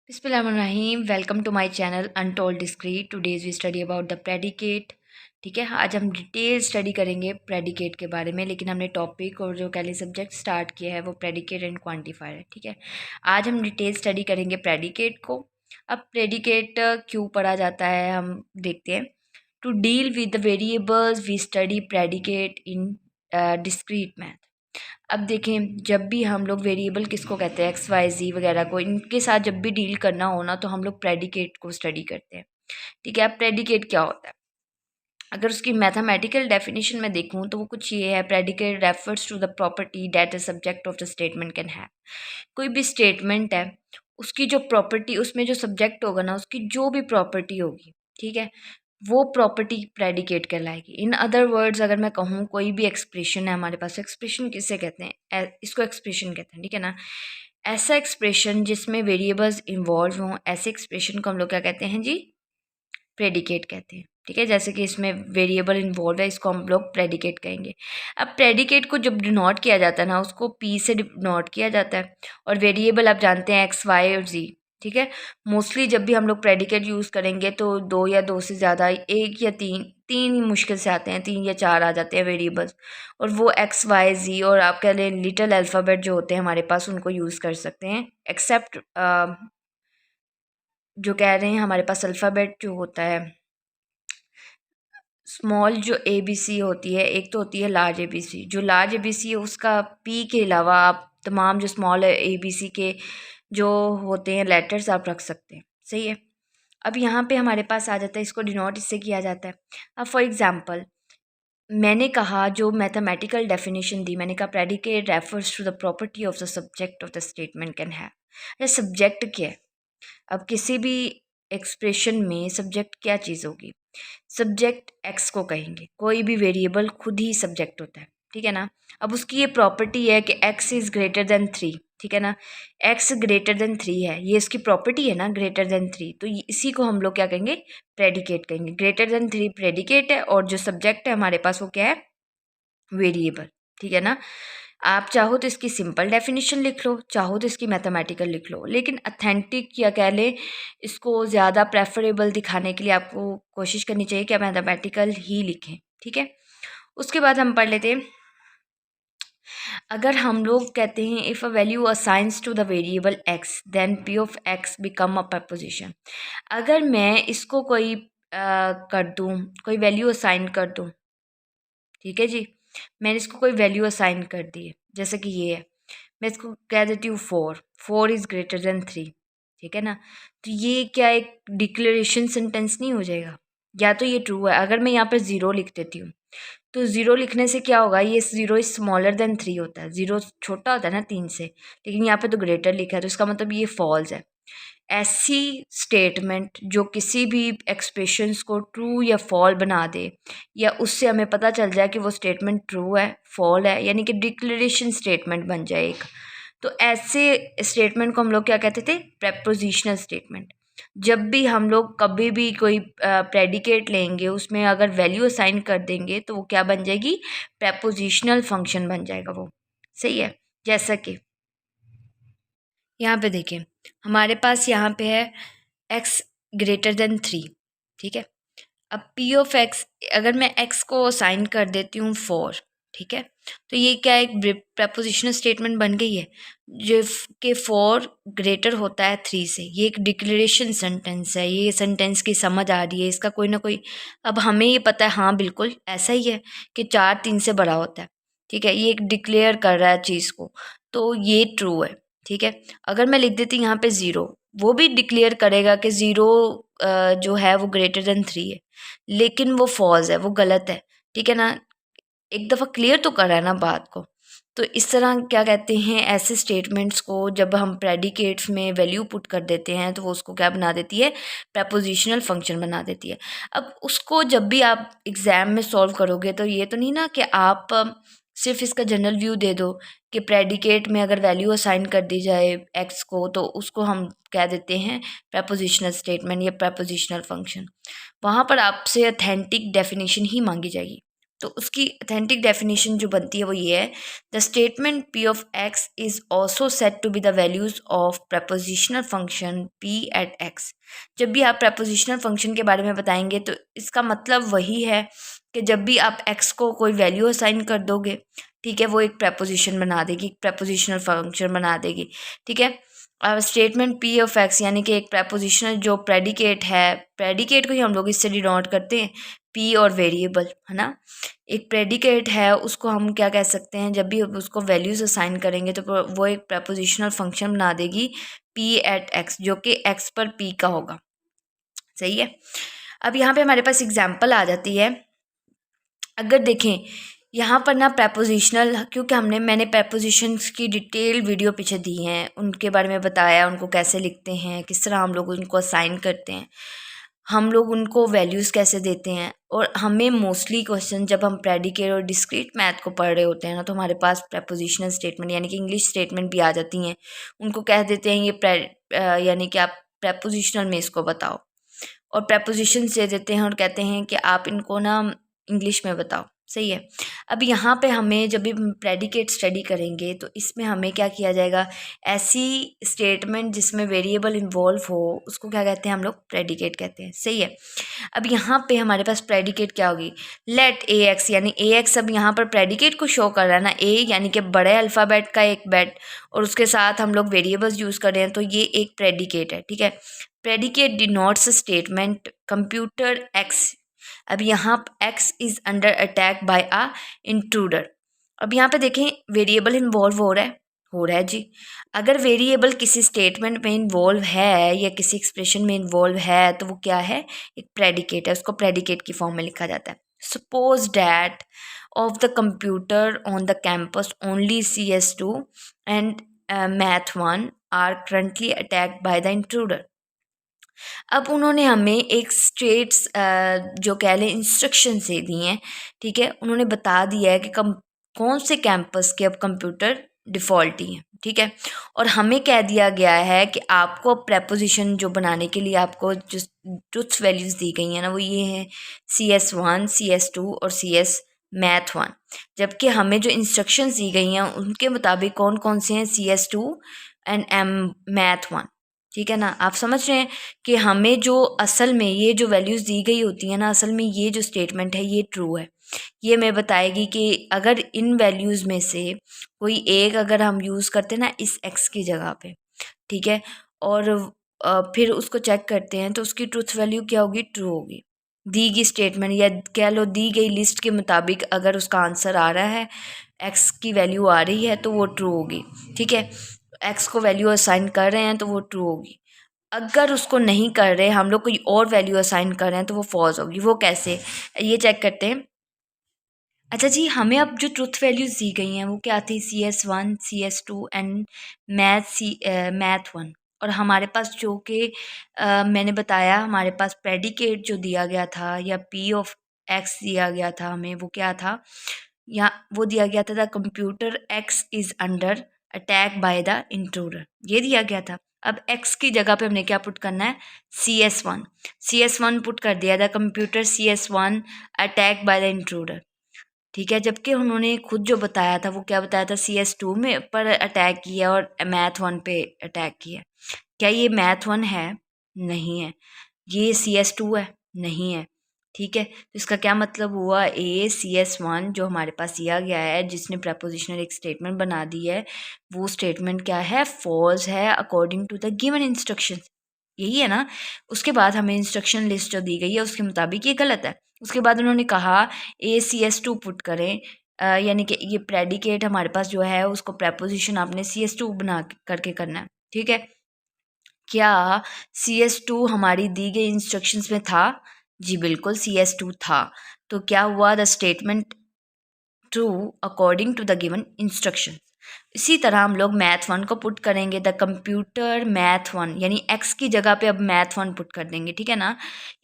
बिस्मिल्लाहिर्रहमानिर्रहीम। Welcome to my channel untold discrete. Today's we study about the predicate. ठीक है, आज हम डिटेल स्टडी करेंगे प्रेडिकेट के बारे में, लेकिन हमने टॉपिक और जो कैली सब्जेक्ट स्टार्ट किया है वो प्रेडिकेट एंड क्वांटिफायर है। ठीक है, आज हम डिटेल स्टडी करेंगे प्रेडिकेट को। अब प्रेडिकेट क्यों पढ़ा जाता है हम देखते हैं। To deal with the variables we study predicate in discrete math. अब देखें, जब भी हम लोग वेरिएबल किसको कहते हैं, एक्स वाई जी वगैरह को, इनके साथ जब भी डील करना हो ना तो हम लोग प्रेडिकेट को स्टडी करते हैं। ठीक है, अब प्रेडिकेट क्या होता है, अगर उसकी मैथमेटिकल डेफिनेशन में देखूं तो वो कुछ ये है। Predicate refers to the property that the subject of the statement can have. कोई भी स्टेटमेंट है, उसकी जो प्रॉपर्टी, उसमें जो सब्जेक्ट होगा ना, उसकी जो भी प्रॉपर्टी होगी, ठीक है, वो प्रॉपर्टी प्रेडिकेट कहलाएगी। इन अदर वर्ड्स अगर मैं कहूँ, कोई भी एक्सप्रेशन है हमारे पास, एक्सप्रेशन किसे कहते हैं, इसको एक्सप्रेशन कहते हैं। ठीक है ना, ऐसा एक्सप्रेशन जिसमें वेरिएबल्स इन्वॉल्व हों, ऐसे एक्सप्रेशन को हम लोग क्या कहते हैं जी, प्रेडिकेट कहते हैं। ठीक है, जैसे कि इसमें वेरिएबल इन्वॉल्व है, इसको हम लोग प्रेडिकेट कहेंगे। अब प्रेडिकेट को जब डिनोट किया जाता है ना, उसको पी से डिनोट किया जाता है, और वेरिएबल आप जानते हैं एक्स वाई और जी। ठीक है, मोस्टली जब भी हम लोग प्रेडिकेट यूज़ करेंगे तो दो या दो से ज़्यादा, एक या तीन, तीन ही मुश्किल से आते हैं, तीन या चार आ जाते हैं वेरिएबल्स, और वो एक्स वाई जी और आप कह लें लिटिल अल्फ़ाबेट जो होते हैं हमारे पास, उनको यूज़ कर सकते हैं। एक्सेप्ट जो कह रहे हैं हमारे पास अल्फ़ाबेट जो होता है, स्मॉल जो ए बी सी होती है, एक तो होती है लार्ज ए बी सी। जो लार्ज ए बी सी है उसका पी के अलावा आप तमाम जो स्मॉल ए बी सी के जो होते हैं लेटर्स आप रख सकते हैं। सही है, अब यहाँ पे हमारे पास आ जाता है, इसको डिनोट इससे किया जाता है। अब फॉर एग्जांपल मैंने कहा, जो मैथमेटिकल डेफिनेशन दी, मैंने कहा predicate refers to the property of the subject of the statement can have. Subject क्या है, अब किसी भी एक्सप्रेशन में सब्जेक्ट क्या चीज़ होगी, सब्जेक्ट एक्स को कहेंगे। कोई भी वेरिएबल खुद ही सब्जेक्ट होता है। ठीक है ना, अब उसकी ये प्रॉपर्टी है कि एक्स इज़ ग्रेटर देन 3। ठीक है ना, एक्स ग्रेटर देन 3 है, ये इसकी प्रॉपर्टी है ना, ग्रेटर देन 3, तो इसी को हम लोग क्या कहेंगे, प्रेडिकेट कहेंगे। ग्रेटर देन 3 प्रेडिकेट है, और जो सब्जेक्ट है हमारे पास वो क्या है, वेरिएबल। ठीक है ना, आप चाहो तो इसकी सिंपल डेफिनेशन लिख लो, चाहो तो इसकी मैथमेटिकल लिख लो, लेकिन अथेंटिक या कह लें इसको ज़्यादा प्रेफरेबल दिखाने के लिए आपको कोशिश करनी चाहिए कि आप मैथमेटिकल ही लिखें। ठीक है, उसके बाद हम पढ़ लेते हैं, अगर हम लोग कहते हैं if a value assigns to the variable X then P of X become a proposition. अगर मैं इसको कोई कर दूँ, कोई वैल्यू असाइन कर दूँ, ठीक है जी, मैंने इसको कोई वैल्यू असाइन कर दी है, जैसे कि ये है, मैं इसको कह देती हूँ 4, 4 इज़ ग्रेटर देन 3। ठीक है ना, तो ये क्या एक डिक्लेरेशन सेंटेंस नहीं हो जाएगा, या तो ये ट्रू है। अगर मैं यहाँ पर ज़ीरो लिख देती हूँ, तो ज़ीरो लिखने से क्या होगा, ये ज़ीरो इज़ स्मॉलर देन 3 होता है, ज़ीरो छोटा होता है ना 3 से, लेकिन यहाँ पे तो ग्रेटर लिखा है, तो इसका मतलब ये फॉल्स है। ऐसी स्टेटमेंट जो किसी भी एक्सप्रेशंस को ट्रू या फॉल बना दे, या उससे हमें पता चल जाए कि वो स्टेटमेंट ट्रू है फॉल है, यानी कि डिक्लेरेशन स्टेटमेंट बन जाए एक, तो ऐसे स्टेटमेंट को हम लोग क्या कहते थे, प्रेपोजिशनल स्टेटमेंट। जब भी हम लोग कभी भी कोई प्रेडिकेट लेंगे, उसमें अगर वैल्यू असाइन कर देंगे तो वो क्या बन जाएगी, प्रेपोजिशनल फंक्शन बन जाएगा वो। सही है, जैसा कि यहाँ पे देखें, हमारे पास यहाँ पे है x ग्रेटर देन 3। ठीक है, अब p ऑफ x, अगर मैं x को साइन कर देती हूँ 4, ठीक है, तो ये क्या एक प्रपोजिशनल स्टेटमेंट बन गई है, जो कि 4 ग्रेटर होता है 3 से। ये एक डिक्लेरेशन सेंटेंस है, ये सेंटेंस की समझ आ रही है, इसका कोई ना कोई, अब हमें ये पता है, हाँ बिल्कुल ऐसा ही है कि 4 3 से बड़ा होता है। ठीक है, ये एक डिक्लेयर कर रहा है चीज़ को, तो ये ट्रू है। ठीक है, अगर मैं लिख देती यहाँ पे 0, वो भी डिक्लेयर करेगा कि 0 जो है वो ग्रेटर देन 3 है, लेकिन वो फॉल्स है, वो गलत है। ठीक है ना, एक दफ़ा क्लियर तो करा है ना बात को। तो इस तरह क्या कहते हैं, ऐसे स्टेटमेंट्स को जब हम प्रेडिकेट्स में वैल्यू पुट कर देते हैं तो वो उसको क्या बना देती है, प्रपोजिशनल फंक्शन बना देती है। अब उसको जब भी आप एग्ज़ाम में सॉल्व करोगे तो ये तो नहीं ना कि आप सिर्फ इसका जनरल व्यू दे दो कि प्रेडिकेट में अगर वैल्यू असाइन कर दी जाए एक्स को तो उसको हम कह देते हैं प्रपोजिशनल स्टेटमेंट या प्रपोजिशनल फंक्शन। वहाँ पर आपसे अथेंटिक डेफिनेशन ही मांगी जाएगी। तो उसकी अथेंटिक डेफिनेशन जो बनती है वो ये है, the statement P of X is also set to be the values of propositional function P at X. जब भी आप प्रपोजिशनल फंक्शन के बारे में बताएंगे तो इसका मतलब वही है कि जब भी आप एक्स को कोई वैल्यू असाइन कर दोगे, ठीक है, वो एक प्रपोजिशन बना देगी, प्रपोजिशनल फंक्शन बना देगी, ठीक है। अब स्टेटमेंट पी ऑफ एक्स यानी कि एक प्रपोजिशनल जो प्रेडिकेट है, प्रेडिकेट को ही हम लोग इससे डिनोट करते हैं, पी और वेरिएबल, है ना। एक प्रेडिकेट है, उसको हम क्या कह सकते हैं, जब भी उसको वैल्यूज असाइन करेंगे तो वो एक प्रपोजिशनल फंक्शन बना देगी पी एट एक्स, जो कि एक्स पर पी का होगा। सही है। अब यहाँ पे हमारे पास एग्जाम्पल आ जाती है। अगर देखें यहाँ पर ना प्रपोजिशनल, क्योंकि मैंने प्रपोजिशंस की डिटेल वीडियो पीछे दी हैं, उनके बारे में बताया, उनको कैसे लिखते हैं, किस तरह हम लोग उनको असाइन करते हैं, हम लोग उनको वैल्यूज़ कैसे देते हैं। और हमें मोस्टली क्वेश्चन जब हम प्रेडिकेट और डिस्क्रीट मैथ को पढ़ रहे होते हैं ना, तो हमारे पास प्रपोजिशनल स्टेटमेंट यानी कि इंग्लिश स्टेटमेंट भी आ जाती हैं। उनको कह देते हैं ये यानी कि आप प्रपोजिशनल में इसको बताओ, और प्रपोजिशन दे देते हैं और कहते हैं कि आप इनको ना इंग्लिश में बताओ। सही है। अब यहाँ पे हमें जब भी प्रेडिकेट स्टडी करेंगे तो इसमें हमें क्या किया जाएगा, ऐसी स्टेटमेंट जिसमें वेरिएबल इन्वॉल्व हो उसको क्या कहते हैं हम लोग, प्रेडिकेट कहते हैं। सही है। अब यहाँ पे हमारे पास प्रेडिकेट क्या होगी, लेट ए एक्स, यानी ए एक्स अब यहाँ पर प्रेडिकेट को शो कर रहा है ना, ए यानी कि बड़े अल्फ़ाबेट का एक बेट, और उसके साथ हम लोग वेरिएबल्स यूज़ कर रहे हैं, तो ये एक प्रेडिकेट है। ठीक है। Predicate denotes statement computer x. अब यहाँ x is under attack by a intruder. अब यहाँ पे देखें वेरिएबल इन्वॉल्व हो रहा है जी। अगर वेरिएबल किसी स्टेटमेंट में इन्वॉल्व है या किसी एक्सप्रेशन में इन्वॉल्व है तो वो क्या है, एक प्रेडिकेट है, उसको प्रेडिकेट की फॉर्म में लिखा जाता है। Suppose that of the computer on the campus only CS2 and math 1 are currently attacked by the intruder. अब उन्होंने हमें एक स्ट्रेट्स जो कह लें इंस्ट्रक्शन से दी हैं। ठीक है। उन्होंने बता दिया है कि कौन से कैंपस के अब कंप्यूटर डिफ़ॉल्टी हैं। ठीक है। और हमें कह दिया गया है कि आपको प्रेपोजिशन जो बनाने के लिए आपको जो ट्रुथ वैल्यूज़ दी गई हैं ना, वो ये हैं CS1, CS2 और CS मैथ 1। जबकि हमें जो इंस्ट्रक्शंस दी गई हैं उनके मुताबिक कौन कौन से हैं, CS2 एंड मैथ 1। ठीक है ना। आप समझ रहे हैं कि हमें जो असल में ये जो वैल्यूज़ दी गई होती है ना, असल में ये जो स्टेटमेंट है ये ट्रू है। ये मैं बताएगी कि अगर इन वैल्यूज़ में से कोई एक अगर हम यूज़ करते हैं ना इस एक्स की जगह पे, ठीक है, और फिर उसको चेक करते हैं तो उसकी ट्रूथ वैल्यू क्या होगी, ट्रू होगी। दी गई स्टेटमेंट या कह लो दी गई लिस्ट के मुताबिक अगर उसका आंसर आ रहा है, एक्स की वैल्यू आ रही है तो वो ट्रू होगी। ठीक है। एक्स को वैल्यू असाइन कर रहे हैं तो वो ट्रू होगी। अगर उसको नहीं कर रहे, हम लोग कोई और वैल्यू असाइन कर रहे हैं तो वो फॉल्स होगी। वो कैसे, ये चेक करते हैं। अच्छा जी, हमें अब जो ट्रुथ वैल्यूज़ दी गई हैं वो क्या थी, CS1, CS2 एंड मैथ 1। और हमारे पास जो कि मैंने बताया हमारे पास प्रेडिकेट जो दिया गया था या P ऑफ X दिया गया था हमें, वो क्या था, या वो दिया गया था the computer X is under attack by the intruder, ये दिया गया था। अब X की जगह पे हमने क्या पुट करना है, CS1 पुट कर दिया, the computer CS1 attack by the intruder. ठीक है। जबकि उन्होंने खुद जो बताया था वो क्या बताया था, CS2 में पर अटैक किया और मैथ 1 पे अटैक किया। क्या ये मैथ 1 है, नहीं है। ये CS2 है, नहीं है। ठीक है। तो इसका क्या मतलब हुआ, CS1 जो हमारे पास दिया गया है जिसने प्रपोजिशनल एक स्टेटमेंट बना दी है, वो स्टेटमेंट क्या है, फॉल्स है according to the given instruction. यही है ना। उसके बाद हमें इंस्ट्रक्शन लिस्ट जो दी गई है उसके मुताबिक ये गलत है। उसके बाद उन्होंने कहा CS2 पुट करें, यानी कि ये प्रेडिकेट हमारे पास जो है उसको प्रपोजिशन आपने CS2 बना करके करना है। ठीक है। क्या CS2 हमारी दी गई इंस्ट्रक्शंस में था, जी बिल्कुल CS2 था। तो क्या हुआ, the statement true according to the given instruction. इसी तरह हम लोग मैथ 1 को पुट करेंगे, द कंप्यूटर मैथ 1, यानी एक्स की जगह पे अब मैथ 1 पुट कर देंगे। ठीक है ना।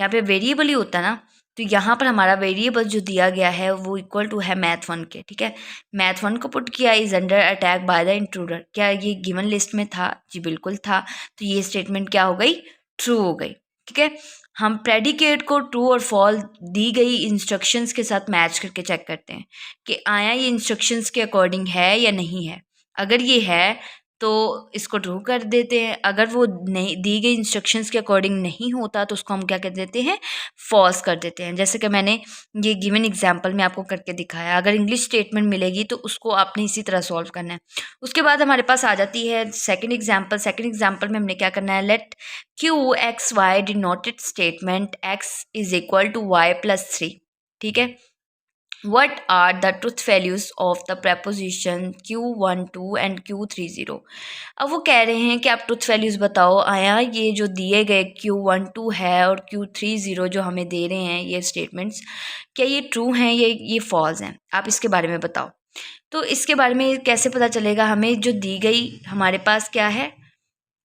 यहाँ पे वेरिएबल ही होता है ना, तो यहाँ पर हमारा वेरिएबल जो दिया गया है वो इक्वल टू है मैथ 1 के। ठीक है। मैथ 1 को पुट किया, is under attack by the intruder. क्या ये गिवन लिस्ट में था, जी बिल्कुल था। तो ये स्टेटमेंट क्या हो गई, ट्रू हो गई। ठीक है। हम प्रेडिकेट को ट्रू और फॉल्स दी गई इंस्ट्रक्शंस के साथ मैच करके चेक करते हैं कि आया ये इंस्ट्रक्शंस के अकॉर्डिंग है या नहीं है। अगर ये है तो इसको ट्रू कर देते हैं, अगर वो नहीं दी गई इंस्ट्रक्शंस के अकॉर्डिंग नहीं होता तो उसको हम क्या कर देते हैं, फॉल्स कर देते हैं। जैसे कि मैंने ये गिवन एग्जांपल में आपको करके दिखाया। अगर इंग्लिश स्टेटमेंट मिलेगी तो उसको आपने इसी तरह सॉल्व करना है। उसके बाद हमारे पास आ जाती है सेकंड एग्जांपल। सेकंड एग्जांपल में हमने क्या करना है, let Q X Y denoted statement X is equal to Y plus 3। ठीक है, what are the truth values of the preposition q12 and q30। अब वो कह रहे हैं कि आप ट्रुथ वैल्यूज़ बताओ, आया ये जो दिए गए q12 है और q30 जो हमें दे रहे हैं ये स्टेटमेंट्स, क्या ये ट्रू हैं ये फॉल्स हैं, आप इसके बारे में बताओ। तो इसके बारे में कैसे पता चलेगा, हमें जो दी गई हमारे पास क्या है,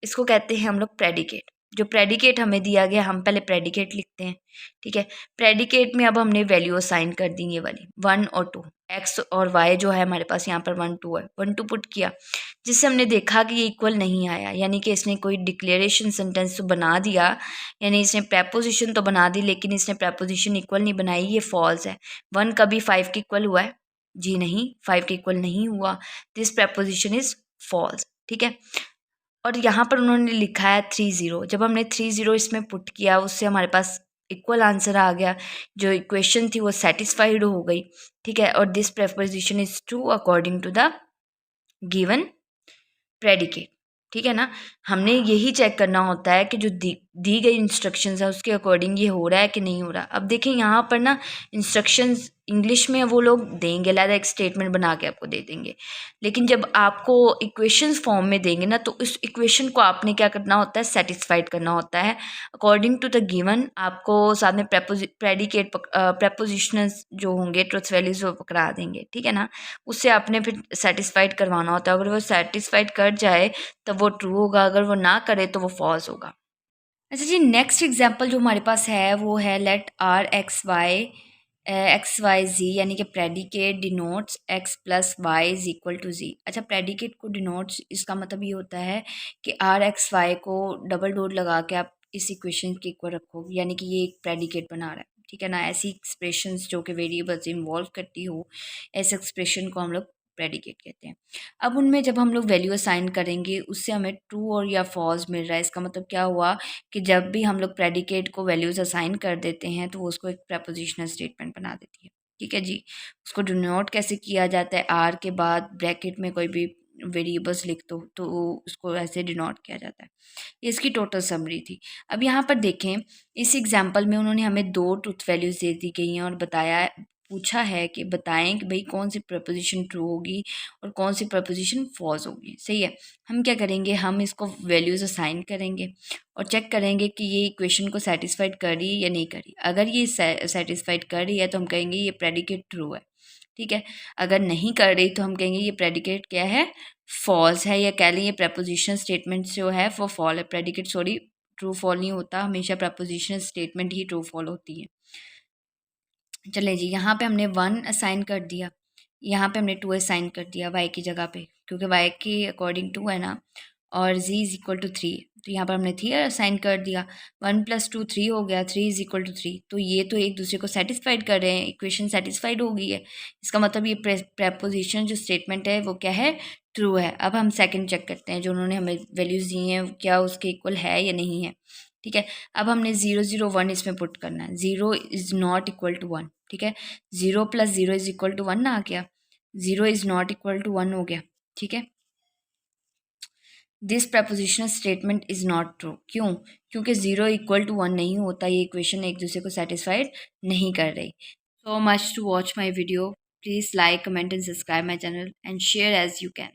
इसको कहते हैं हम लोग प्रेडिकेट। जो प्रेडिकेट हमें दिया गया हम पहले प्रेडिकेट लिखते हैं। ठीक है, प्रेडिकेट में अब हमने वैल्यू असाइन कर दी ये वाली 1 और 2, एक्स और वाई जो है हमारे पास यहाँ पर 1 2 है, 1 2 पुट किया, जिससे हमने देखा कि ये इक्वल नहीं आया, यानी कि इसने कोई डिक्लेरेशन सेंटेंस तो बना दिया, यानी इसने प्रैपोजिशन तो बना दी लेकिन इसने प्रैपोजिशन इक्वल नहीं बनाई, ये फॉल्स है। 1 कभी 5 के इक्वल हुआ है? जी नहीं, 5 के इक्वल नहीं हुआ, दिस प्रैपोजिशन इज फॉल्स। ठीक है, और यहाँ पर उन्होंने लिखा है 30। जब हमने 30 इसमें पुट किया उससे हमारे पास इक्वल आंसर आ गया, जो इक्वेशन थी वो सेटिस्फाइड हो गई। ठीक है, और this proposition is true according to the given predicate. ठीक है ना, हमने यही चेक करना होता है कि जो दी गई इंस्ट्रक्शंस है उसके अकॉर्डिंग ये हो रहा है कि नहीं हो रहा। अब देखिए यहाँ पर ना इंस्ट्रक्शंस इंग्लिश में वो लोग देंगे, लाइक एक स्टेटमेंट बना के आपको दे देंगे, लेकिन जब आपको इक्वेशंस फॉर्म में देंगे ना तो उस इक्वेशन को आपने क्या करना होता है, सेटिस्फाइड करना होता है अकॉर्डिंग टू द गिवन। आपको साथ में प्रेडिकेट प्रपोजिशनल्स जो होंगे ट्रुथ वैल्यूज वो पकड़ा देंगे। ठीक है ना, उससे आपने फिर सेटिस्फाइड करवाना होता है। अगर वो सेटिस्फाइड कर जाए तब वो ट्रू होगा, अगर वो ना करे तो वो फॉल्स होगा। अच्छा जी, नेक्स्ट एग्जांपल जो हमारे पास है वो है let R x y z, यानी कि predicate denotes x plus y is equal to z. अच्छा, प्रेडिकेट को डिनोट्स, इसका मतलब ये होता है कि आर एक्स वाई को डबल डॉट लगा के आप इस इक्वेशन के इक्वल रखो, यानी कि ये एक प्रेडिकेट बना रहा है। ठीक है ना, ऐसी एक्सप्रेशंस जो कि वेरिएबल्स इन्वॉल्व करती हो, ऐसे एक्सप्रेशन को हम लोग प्रेडिकेट कहते हैं। अब उनमें जब हम लोग वैल्यू असाइन करेंगे उससे हमें ट्रू और या फॉल्स मिल रहा है। इसका मतलब क्या हुआ कि जब भी हम लोग प्रेडिकेट को वैल्यूज असाइन कर देते हैं तो वो उसको एक प्रपोजिशनल स्टेटमेंट बना देती है। ठीक है जी, उसको डिनोट कैसे किया जाता है, आर के बाद ब्रैकेट में कोई भी वेरिएबल्स लिख दो तो उसको ऐसे डिनोट किया जाता है। ये इसकी टोटल समरी थी। अब यहाँ पर देखें, इस एग्जाम्पल में उन्होंने हमें 2 ट्रुथ वैल्यूज दे दी गई हैं और पूछा है कि बताएं कि भाई कौन सी प्रपोजिशन ट्रू होगी और कौन सी प्रपोजिशन फॉल्स होगी। सही है, हम क्या करेंगे, हम इसको वैल्यूज असाइन करेंगे और चेक करेंगे कि ये इक्वेशन को सेटिस्फाइड कर रही है या नहीं कर रही। अगर ये सेटिस्फाइड कर रही है तो हम कहेंगे ये प्रेडिकेट ट्रू है। ठीक है, अगर नहीं कर रही तो हम कहेंगे ये प्रेडिकेट क्या है, फॉल्स है, या कह लें ये प्रपोजिशन स्टेटमेंट जो है वो फॉल है। प्रेडिकेट सॉरी ट्रू फॉल नहीं होता, हमेशा प्रपोजिशन स्टेटमेंट ही ट्रू फॉल होती है। चले जी, यहाँ पे हमने 1 असाइन कर दिया, यहाँ पे हमने 2 असाइन कर दिया वाई की जगह पे, क्योंकि वाई के अकॉर्डिंग 2 है ना, और z इज इक्वल टू 3, तो यहाँ पर हमने 3 असाइन कर दिया। 1 + 2 3 हो गया, 3 इज इक्वल टू 3, तो ये तो एक दूसरे को सेटिस्फाइड कर रहे हैं, इक्वेशन सेटिस्फाइड हो गई है। इसका मतलब ये प्रपोजिशन जो स्टेटमेंट है वो क्या है, ट्रू है। अब हम सेकंड चेक करते हैं, जो उन्होंने हमें वैल्यूज़ दी हैं क्या उसके इक्वल है या नहीं है। ठीक है, अब हमने 0 0 1 इसमें पुट करना है। 0 इज़ नॉट इक्वल टू 1। ठीक है, 0 + 0 इज इक्वल टू 1 ना आ गया, 0 इज़ नॉट इक्वल टू 1 हो गया। ठीक है, this prepositional statement is not true. क्यों? क्योंकि 0 इक्वल टू 1 नहीं होता, ये इक्वेशन एक दूसरे को सेटिस्फाइड नहीं कर रही। So much to watch my video, please like comment and subscribe my channel and share as you can.